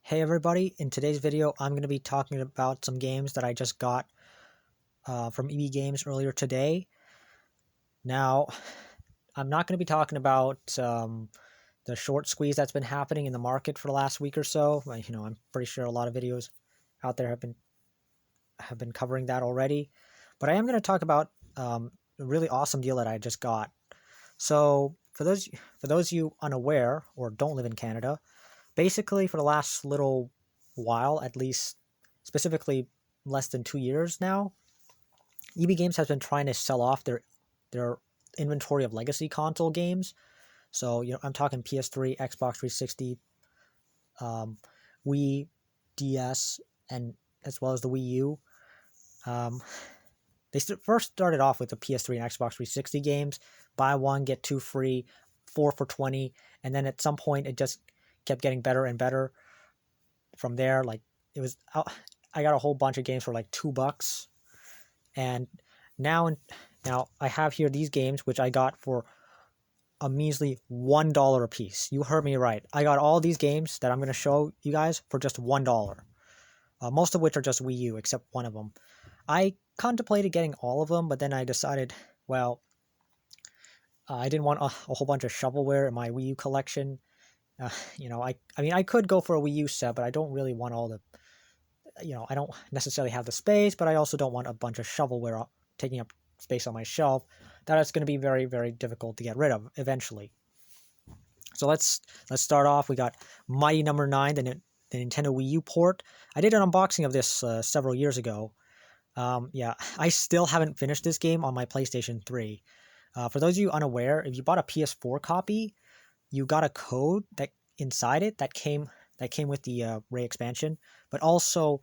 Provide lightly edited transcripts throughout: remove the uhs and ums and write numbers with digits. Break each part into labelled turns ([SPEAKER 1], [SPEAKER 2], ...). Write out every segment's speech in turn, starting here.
[SPEAKER 1] Hey everybody, in today's video I'm going to be talking about some games that I just got from EB Games earlier today. Now, I'm not going to be talking about the short squeeze that's been happening in the market for the last week or so. I'm pretty sure a lot of videos out there have been covering that already. But I am going to talk about a really awesome deal that I just got. So, for those of you unaware or don't live in Canada, basically for the last little while, at least specifically less than 2 years now, EB Games has been trying to sell off their inventory of legacy console games. So I'm talking PS3, Xbox 360, Wii, DS, and as well as the Wii U. They first started off with the PS3 and Xbox 360 games, buy one get two free, 4 for 20, and then at some point it just kept getting better and better from there. Like I got a whole bunch of games for like $2, and now I have here these games which I got for a measly $1 a piece. You heard me right. I got all these games that I'm going to show you guys for just $1. Most of which are just Wii U, except one of them. I contemplated getting all of them, but then I decided, well, I didn't want a whole bunch of shovelware in my Wii U collection. I mean, I could go for a Wii U set, but I don't really want all the, I don't necessarily have the space, but I also don't want a bunch of shovelware taking up space on my shelf. That is going to be very, very difficult to get rid of eventually. So let's start off. We got Mighty Number 9, the Nintendo Wii U port. I did an unboxing of this several years ago. Yeah, I still haven't finished this game on my PlayStation 3. For those of you unaware, if you bought a PS4 copy, you got a code that inside it that came with the Ray expansion, but also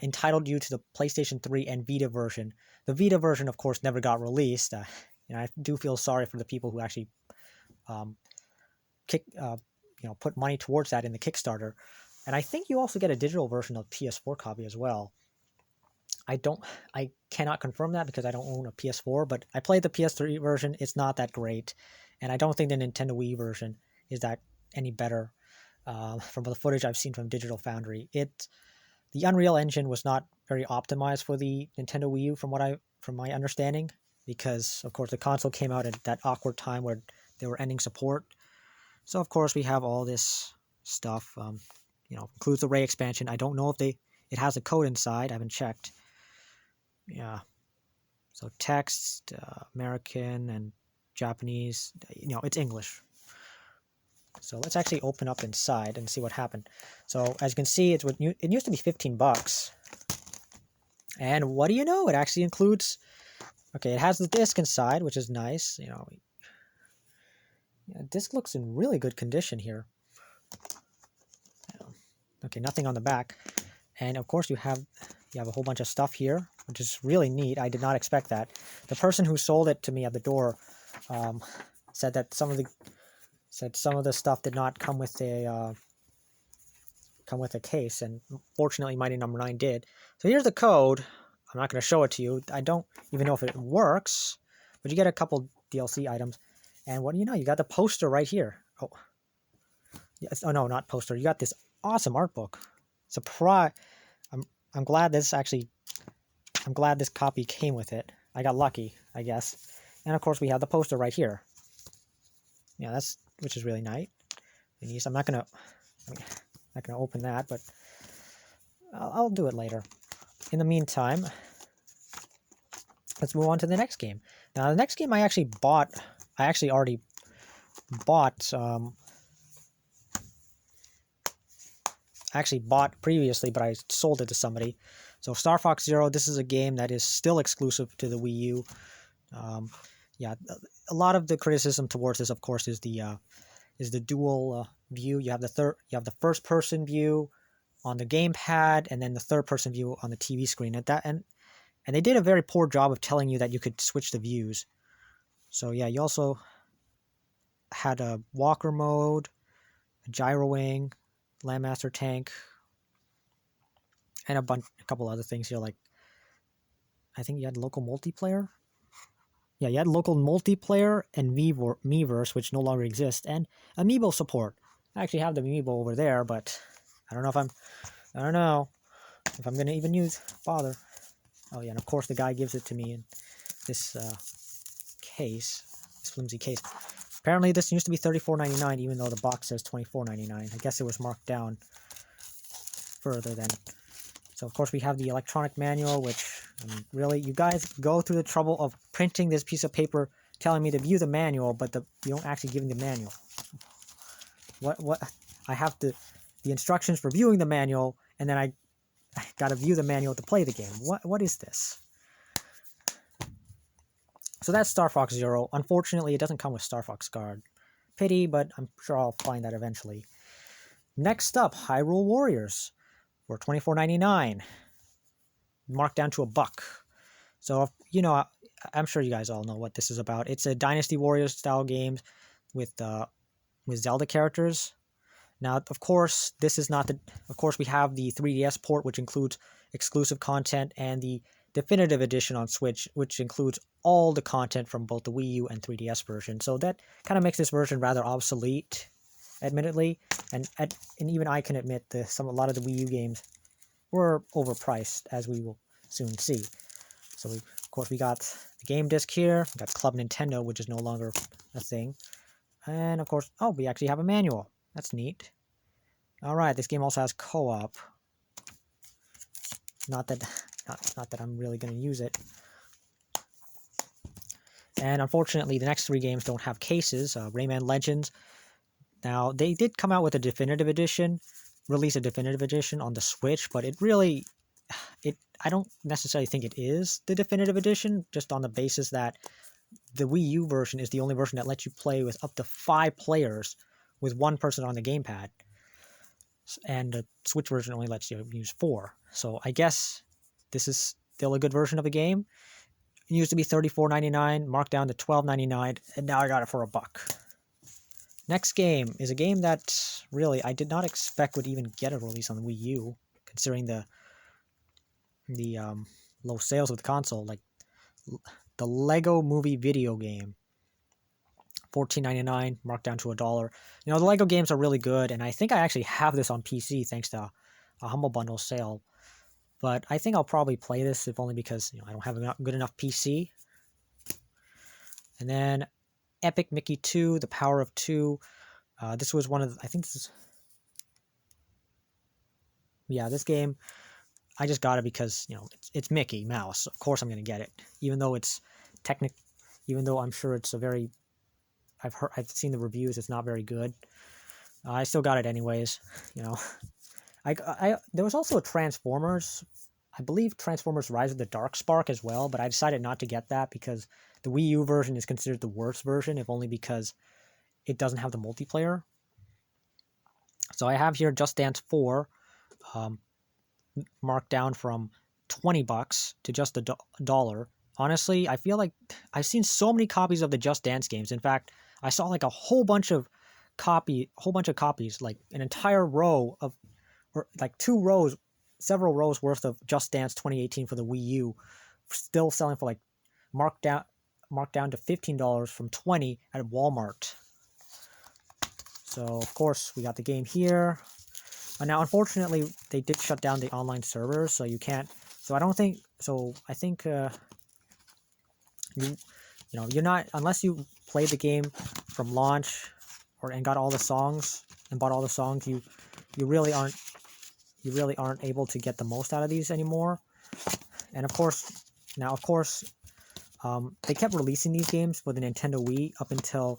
[SPEAKER 1] entitled you to the PlayStation 3 and Vita version. The Vita version, of course, never got released. I do feel sorry for the people who actually put money towards that in the Kickstarter. And I think you also get a digital version of PS4 copy as well. I cannot confirm that because I don't own a PS4, but I played the PS3 version. It's not that great, and I don't think the Nintendo Wii version is that any better. From the footage I've seen from Digital Foundry, the Unreal Engine was not very optimized for the Nintendo Wii U, from my understanding, because of course the console came out at that awkward time where they were ending support. So of course we have all this stuff. Includes the Ray expansion. I don't know if it has a code inside. I haven't checked. Yeah. So text, American and Japanese. It's English. So let's actually open up inside and see what happened. So as you can see, it used to be $15. And what do you know? It actually includes. Okay, it has the disc inside, which is nice. Disc looks in really good condition here. Okay, nothing on the back, and of course you have a whole bunch of stuff here, which is really neat. I did not expect that. The person who sold it to me at the door said that some of the stuff did not come with a case, and fortunately Mighty Number 9 did. So here's the code. I'm not going to show it to you. I don't even know if it works, but you get a couple DLC items, and what do you know? You got the poster right here. Oh, yes. Oh no, not poster. You got this awesome art book. Surprise! I'm glad this copy came with it. I got lucky, I guess. And of course we have the poster right here. Yeah, which is really nice. I'm not gonna open that, but I'll do it later. In the meantime, let's move on to the next game. Now the next game I actually already bought. I actually bought previously, but I sold it to somebody. So Star Fox Zero, this is a game that is still exclusive to the Wii U. Yeah, a lot of the criticism towards this, of course, is the dual view. You have the first person view on the gamepad, and then the third person view on the TV screen. And they did a very poor job of telling you that you could switch the views. So yeah, you also had a walker mode, a gyro wing, Landmaster tank, and a couple other things here, like I think you had local multiplayer. Yeah, you had local multiplayer and Miiverse, which no longer exists, and Amiibo support. I actually have the Amiibo over there, but I don't know if I'm gonna even bother. Oh yeah, and of course the guy gives it to me in this case, this flimsy case. Apparently this used to be $34.99, even though the box says $24.99. I guess it was marked down further then. So of course we have the electronic manual, which, I mean, really, you guys go through the trouble of printing this piece of paper telling me to view the manual, but you don't actually give me the manual. What? I have the instructions for viewing the manual, and then I gotta view the manual to play the game. What is this? So that's Star Fox Zero. Unfortunately, it doesn't come with Star Fox Guard. Pity, but I'm sure I'll find that eventually. Next up, Hyrule Warriors for $24.99, marked down to $1. So, you know, I'm sure you guys all know what this is about. It's a Dynasty Warriors style game with Zelda characters. Now, of course, this is not the... Of course, we have the 3DS port, which includes exclusive content, and the Definitive Edition on Switch, which includes all the content from both the Wii U and 3DS version. So that kind of makes this version rather obsolete, admittedly. And even I can admit that a lot of the Wii U games were overpriced, as we will soon see. So, of course, we got the game disc here. We got Club Nintendo, which is no longer a thing. And, of course, oh, we actually have a manual. That's neat. Alright, this game also has co-op. Not that I'm really going to use it. And unfortunately, the next 3 games don't have cases. Rayman Legends. Now, they did come out with a definitive edition, release a definitive edition on the Switch, but it really... I don't necessarily think it is the definitive edition, just on the basis that the Wii U version is the only version that lets you play with up to 5 players with 1 person on the gamepad. And the Switch version only lets you use 4. So I guess this is still a good version of the game. It used to be $34.99, marked down to $12.99, and now I got it for $1. Next game is a game that really I did not expect would even get a release on the Wii U, considering the low sales of the console. Like the Lego Movie video game, $14.99, marked down to $1. You know, the Lego games are really good, and I think I actually have this on PC thanks to a Humble Bundle sale. But I think I'll probably play this, if only because, you know, I don't have a good enough PC. And then Epic Mickey 2, The Power of Two. This was one of the, I think this is... Yeah, this game, I just got it because, you know, it's Mickey Mouse. Of course I'm going to get it. Even though I'm sure it's a very... I've seen the reviews, it's not very good. I still got it anyways, you know. There was also a Transformers, I believe Transformers Rise of the Dark Spark as well, but I decided not to get that because the Wii U version is considered the worst version, if only because it doesn't have the multiplayer. So I have here Just Dance 4, marked down from $20 to just $1. Honestly, I feel like I've seen so many copies of the Just Dance games. In fact, I saw like a whole bunch of copies, like an entire row of, or like several rows worth of Just Dance 2018 for the Wii U, still selling for like marked down to $15 from $20 at Walmart. So of course we got the game here. Now unfortunately they did shut down the online servers, so you can't. So I don't think. So I think you're not, unless you played the game from launch and got all the songs and bought all the songs. You really aren't able to get the most out of these anymore. And of course, they kept releasing these games for the Nintendo Wii up until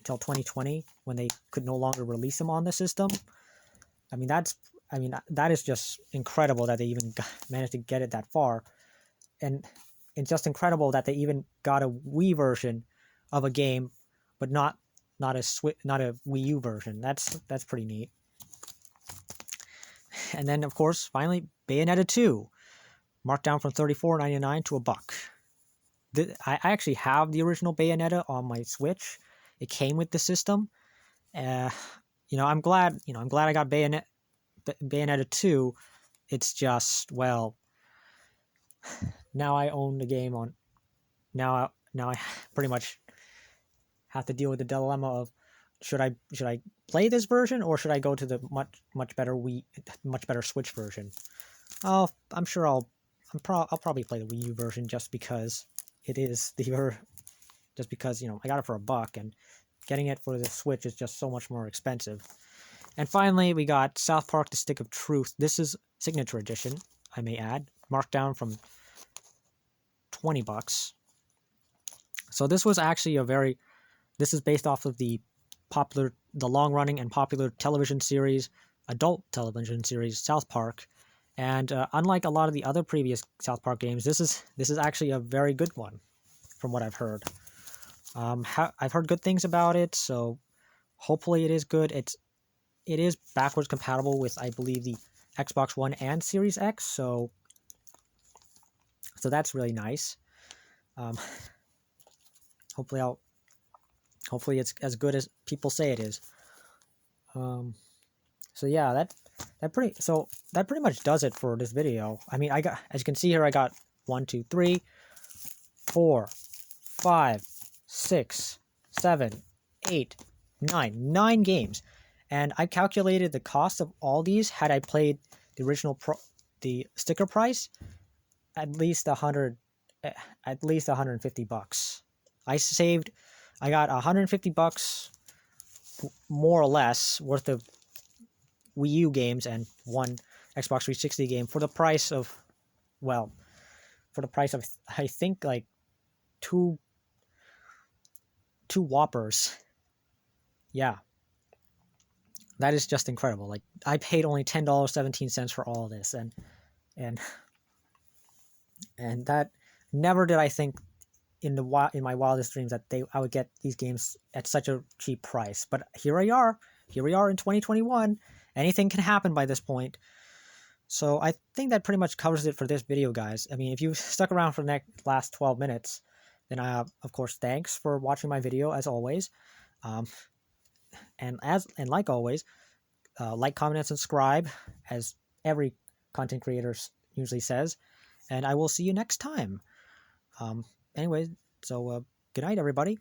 [SPEAKER 1] 2020, when they could no longer release them on the system. That is just incredible that they even managed to get it that far, and it's just incredible that they even got a Wii version of a game, but not a Wii U version. That's pretty neat. And then, of course, finally, Bayonetta 2, marked down from $34.99 to $1. I actually have the original Bayonetta on my Switch. It came with the system. I'm glad I got Bayonetta 2. It's just, well, now I own the game on. Now I pretty much have to deal with the dilemma of should I play this version, or should I go to the much better Switch version? I'm sure I'll probably play the Wii U version just because it is just because, you know, I got it for $1 and getting it for the Switch is just so much more expensive. And finally, we got South Park: The Stick of Truth. This is Signature Edition, I may add, marked down from $20. So this was actually this is based off of the long-running and popular television series, adult television series, South Park. And unlike a lot of the other previous South Park games, this is actually a very good one, from what I've heard. I've heard good things about it, so hopefully it is good. It is backwards compatible with, I believe, the Xbox One and Series X, so that's really nice. Hopefully it's as good as people say it is. So yeah, that pretty much does it for this video. I mean, I got, as you can see here, I got 1, 2, 3, 4, 5, 6, 7, 8, 9 games, and I calculated the cost of all these had I played the original the sticker price, at least $150. I got $150 more or less worth of Wii U games and one Xbox 360 game for the price of, I think, like two Whoppers. Yeah, that is just incredible. Like, I paid only $10.17 for all of this, and that, never did I think in my wildest dreams that I would get these games at such a cheap price. But here we are in 2021. Anything can happen by this point. So I think that pretty much covers it for this video, guys. I mean, if you stuck around for the last 12 minutes, then of course, thanks for watching my video as always. And like always, like, comment, and subscribe, as every content creator usually says. And I will see you next time. Anyway, so good night, everybody.